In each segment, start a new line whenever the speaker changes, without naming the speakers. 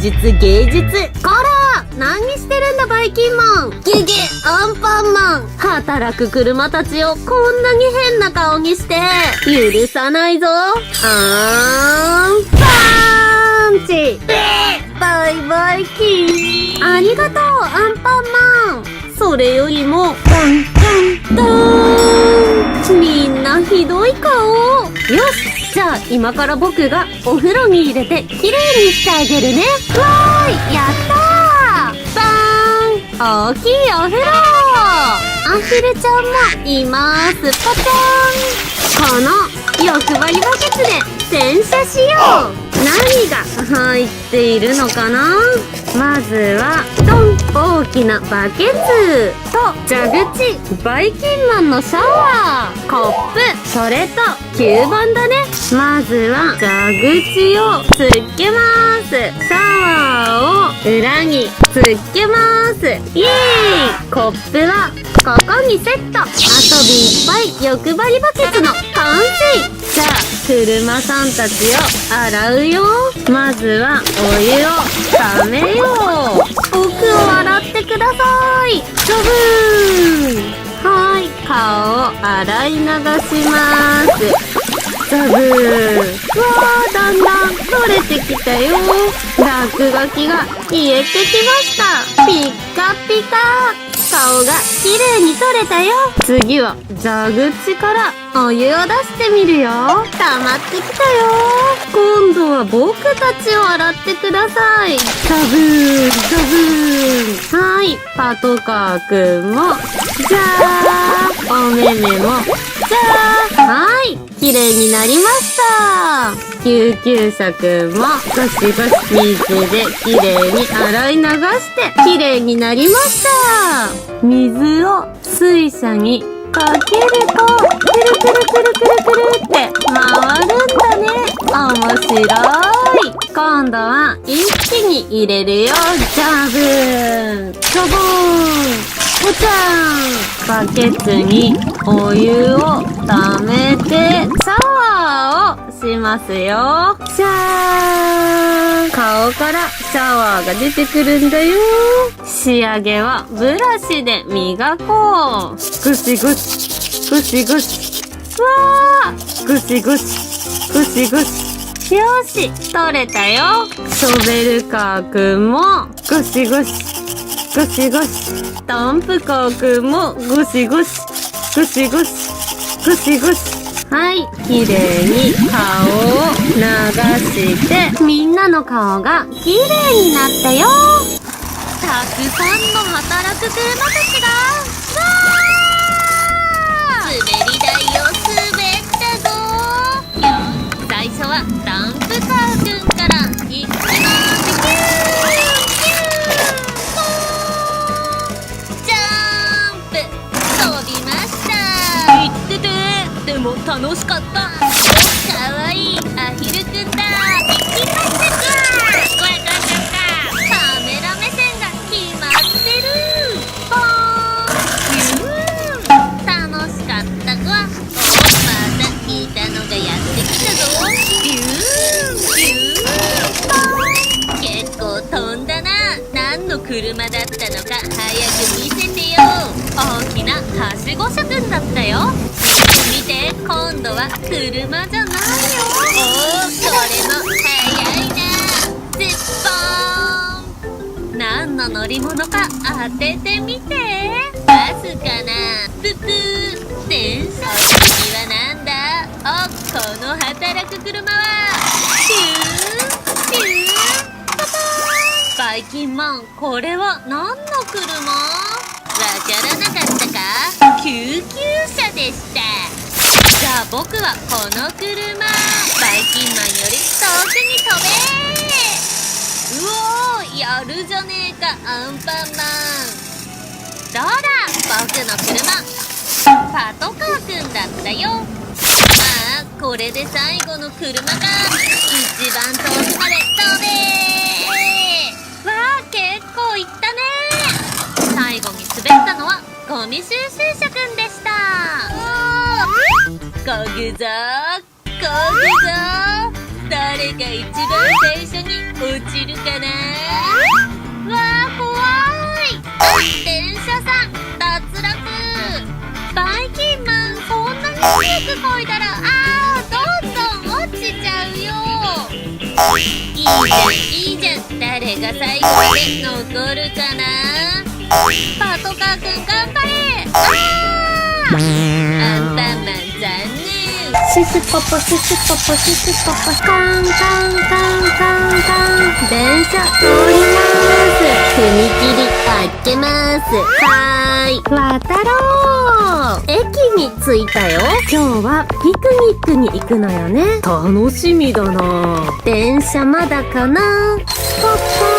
術芸術。こら何してるんだバイキンマン。ゲゲアンパンマン。働く車たちをこんなに変な顔にして許さないぞ。アンパンチ。バイバイキン。ありがとうアンパンマン。それよりもダンダンダーン。みんなひどい顔。よし、じゃあ今から僕がお風呂に入れてきれいにしてあげるね。わーい、やったー。バーン。大きいお風呂。アヒルちゃんもいます。ポチャン。この欲張りバケツで洗車しよう。何が入っているのかな。まずはドン、大きなバケツと蛇口、バイキンマンのシャワー、コップ、それと吸盤だね。まずは蛇口をつっけます。シャワーを裏につっけます。イエーイ。コップはここにセット。遊びいっぱい欲張りバケツの完成。じゃあ車さんたちを洗うよ。まずはお湯をためよう。僕を洗ってください。ジョブー。はい、顔を洗い流します。ジョブー。わー、だんだん取れてきたよ。落書きが消えてきました。ピッカピカ。顔がきれいに取れたよ。次は蛇口からお湯を出してみるよ。溜まってきたよ。今度は僕たちを洗ってください。ザブーンザブーン。はい、パトカーくんもじゃー。おめめもじゃー。はい、きれいになりました。救急車くんもゴシゴシ水できれいに洗い流してきれいになりました。水を水車にかけるとくるくるくるくるくるって回るんだね。面白い。今度は一気に入れるよ。ジャブーン、ショボーン、ポチャン。バケツにお湯をためてシャワーをしますよ。シャー。顔からシャワーが出てくるんだよ。仕上げはブラシで磨こう。ゴシゴシゴシゴシ。わー、ゴシゴシゴシゴシ。よし、取れたよ。ショベルカーくんもゴシゴシゴシゴシ。ダンプカーくんもゴシゴシゴシゴシゴシゴシ。はい、きれいに顔を流して、みんなの顔がきれいになったよ。たくさんの働く車たちが滑り台を滑ったぞ。最初はダンプカーくんから行きます。ジャンプ飛びました。行ってて。でも楽しかった。かわいいアヒルくんだ。行きましたか。怖い怖い怖い。カメラ目線が決まってる。ポーン。楽しかった子はまたいたのがやってきたぞ。ビュービューポーン。結構飛んだな。何の車だったのか早く見せてよ。大きなはしご車くんだったよ。見て、今度は車じゃないよ。おお、それも早いな。ズッポーン。何の乗り物か当ててみて。バスかな。ププー。電車。次はなんだ。お、この働く車はピューピューパパーン。バイキンマン、これは何の車？わからなかったか？救急車でした。じゃあ僕はこの車。バイキンマンより遠くに飛べ。うおー、やるじゃねえかアンパンマン。どうだ、僕の車。パトカーくんだったよ。ああ、これで最後の車が一番遠くまで飛べ。わあ、結構いったね。最後に滑ったのはゴミ収集車くんでした。こぐぞこぐぞ。誰が一番最初に落ちるかな。こいだら、どんどん落ちちゃうよ。いいじゃん、誰が最後まで残るかな。パトカーくん頑張れ。アンパンマン残念。シュシュポポシュシュポポシュシュポポ、カンカンカンカンカン、電車通ります。踏切開けます。はーい、渡ろう。駅に着いたよ。今日はピクニックに行くのよね。楽しみだな。電車まだかな。ポッポー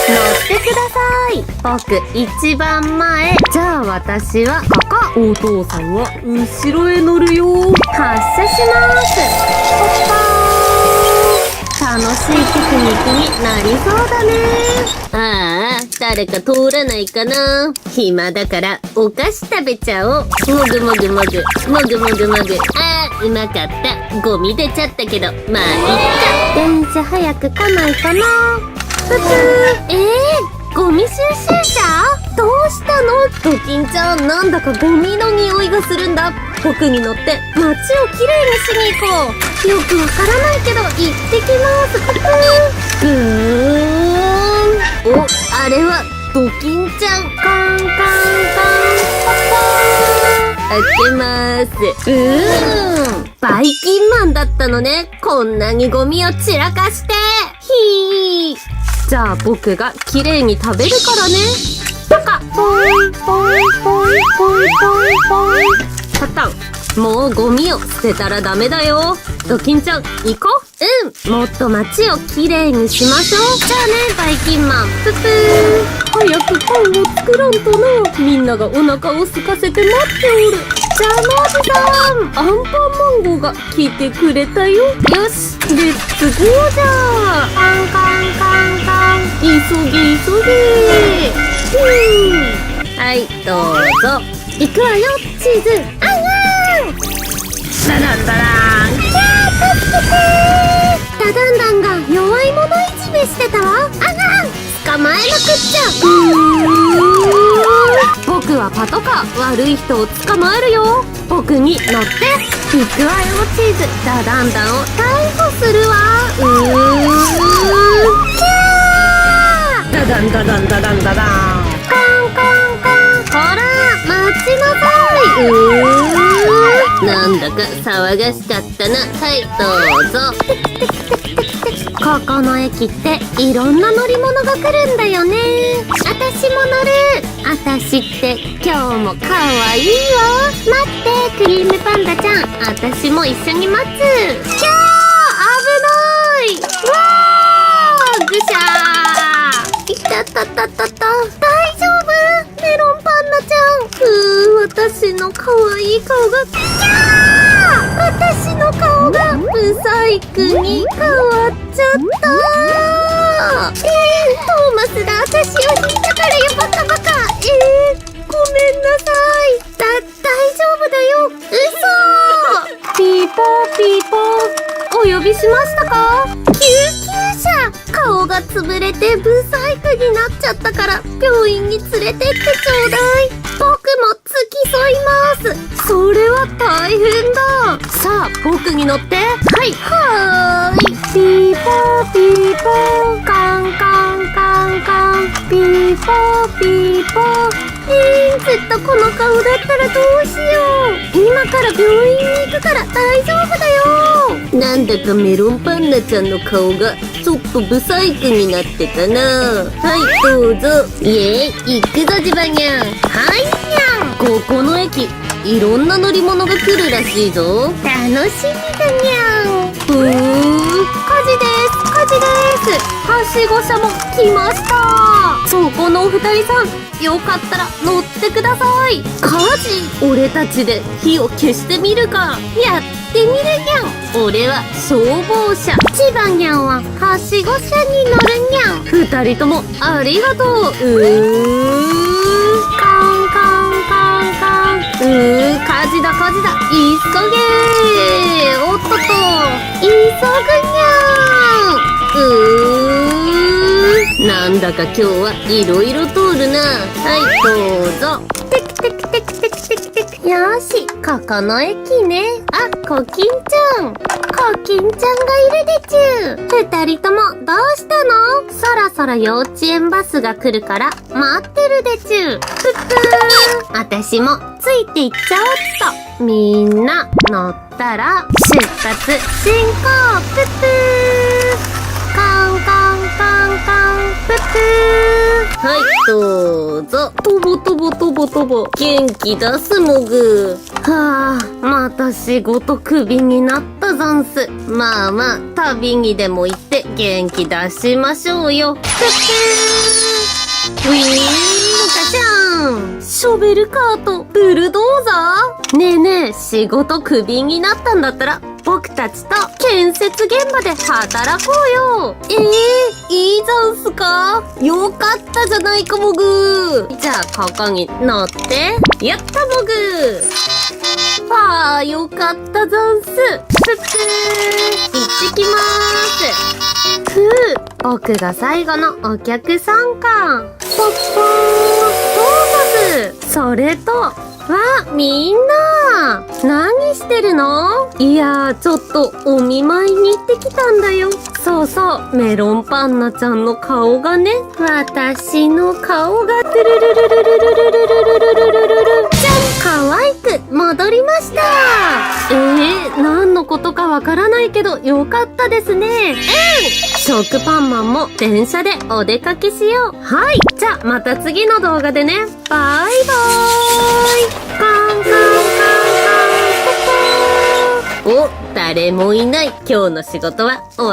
乗ってください。僕一番前。じゃあ私はここ。お父さんは後ろへ乗るよ。発車します。ポッポー。楽しいピクニックになりそうだね。誰か通らないかな。暇だからお菓子食べちゃおう。もぐもぐもぐもぐもぐもぐ。うまかった。ゴミ出ちゃったけど、まあいっか。電車早く来ないかな。ふふ。ゴミ収集車？どうしたの？ドキンちゃん、なんだかゴミの匂いがするんだ。僕に乗って街をきれいにしに行こう。よくわからないけど行ってきます。ふふ。お、あれはドキンちゃん。カンカンカンパパー。開けまーす。バイキンマンだったのね。こんなにゴミを散らかして。ひー。じゃあ僕がきれいに食べるからね。パカポイポイポイポイポイポイ。パタン。もうゴミを捨てたらダメだよ。ドキンちゃん行こう。もっと街をきれいにしましょう。じゃあね、バイキンマン。ぷぷー。早くパンを作らんとな。みんながお腹を空かせて待っておる。ジャムおじさん、アンパンマンゴーが来てくれたよ。よし、レッツゴーじゃ。カンカンカンカン。急げ急げ。はい、どうぞ。行くわよ、チーズ。ダダンダダン。キャー、助けてー。ダダンダンが弱い者いじめしてたわ。捕まえなくっちゃ。僕はパトカー。悪い人を捕まえるよ。僕に乗って行くわよ、チーズ。ダダンダンを逮捕するわ。ダダンダダンダダンダダン。カンカンカン。ほら待ちなさい。なんだか騒がしかったな。はい、どうぞ。ここの駅っていろんな乗り物が来るんだよね。私も乗る。私って今日もかわいいよ。待って、クリームパンダちゃん。私も一緒に待つ。キャー、危ない。わー、ぐしゃー。いたたたたた。大丈夫？メロンパンダちゃん。私のかわいい顔が。キャー、私の顔がブサイクに変わっちゃった。トーマスが私を引いたからよ、バカバカ。ごめんなさい。大丈夫だよ。嘘。ピーポーピーポー。お呼びしましたか？救急車。顔が潰れてブサイクになっちゃったから病院に連れてってちょうだい。僕も付き添います。それは大変だ。さあ、僕に乗って。はーい。ピーポーピーポー。カンカンカンカン。ピーポーピーポー。ずっとこの顔だったらどうしよう。今から病院に行くから大丈夫だよ。なんだかメロンパンダちゃんの顔がちょっとブサイクになってたな。はい、どうぞ。イエーイ、行くぞジバニャン。はいにゃん。ここの駅いろんな乗り物が来るらしいぞ。楽しみだにゃん。火事です、火事です。はしご車も来ました。そこのお二人さん、よかったら乗ってください。火事？俺たちで火を消してみるか。やってみるにゃん。俺は消防車。千葉にゃんははしご車に乗るにゃん。二人ともありがとう。カンカンカンカン。火事だ火事だ。急げー。おっとっと。急ぐにゃん。なんだか今日はいろいろ通るな。はい、どうぞ。テクテクテクテクテクテク。よし、ここの駅ね。あ、コキンちゃん。コキンちゃんがいるでちゅ。二人ともどうしたの？そろそろ幼稚園バスが来るから待ってるでちゅ。ぷっぷー。私もついていっちゃおっと。みんな乗ったら出発進行。ぷっぷー。カンカンカンカン。ぷっぷー。はい、どうぞ。とぼとぼとぼとぼ。元気出すもぐ。はあ、また仕事クビになったざんす。まあまあ、旅にでも行って元気出しましょうよ。ぷっぷー。ウィーンガシャン。ショベルカーとブルドーザー？ねえねえ、仕事クビになったんだったら、僕たちと建設現場で働こうよ。いいざんすか？よかったじゃないかもぐー。じゃあここに乗って。やったもぐー。ああ、よかったざんす。ぷっぷー。行ってきまーす。ふう、僕が最後のお客さんか。ポッポー、トーマス。それと、わ、みんな何してるの？いやー、ちょっとお見舞いに行ってきたんだよ。そうそう、メロンパンナちゃんの顔がね、私の顔がトゥルルルルルルルルルルルルルルじゃん、可愛く戻りました。何のことかわからないけどよかったですね。食パンマンも電車でお出かけしよう。はい、じゃあまた次の動画でね。バイバーイ。カンカンカンカンポポー。お、誰もいない。今日の仕事は終わり。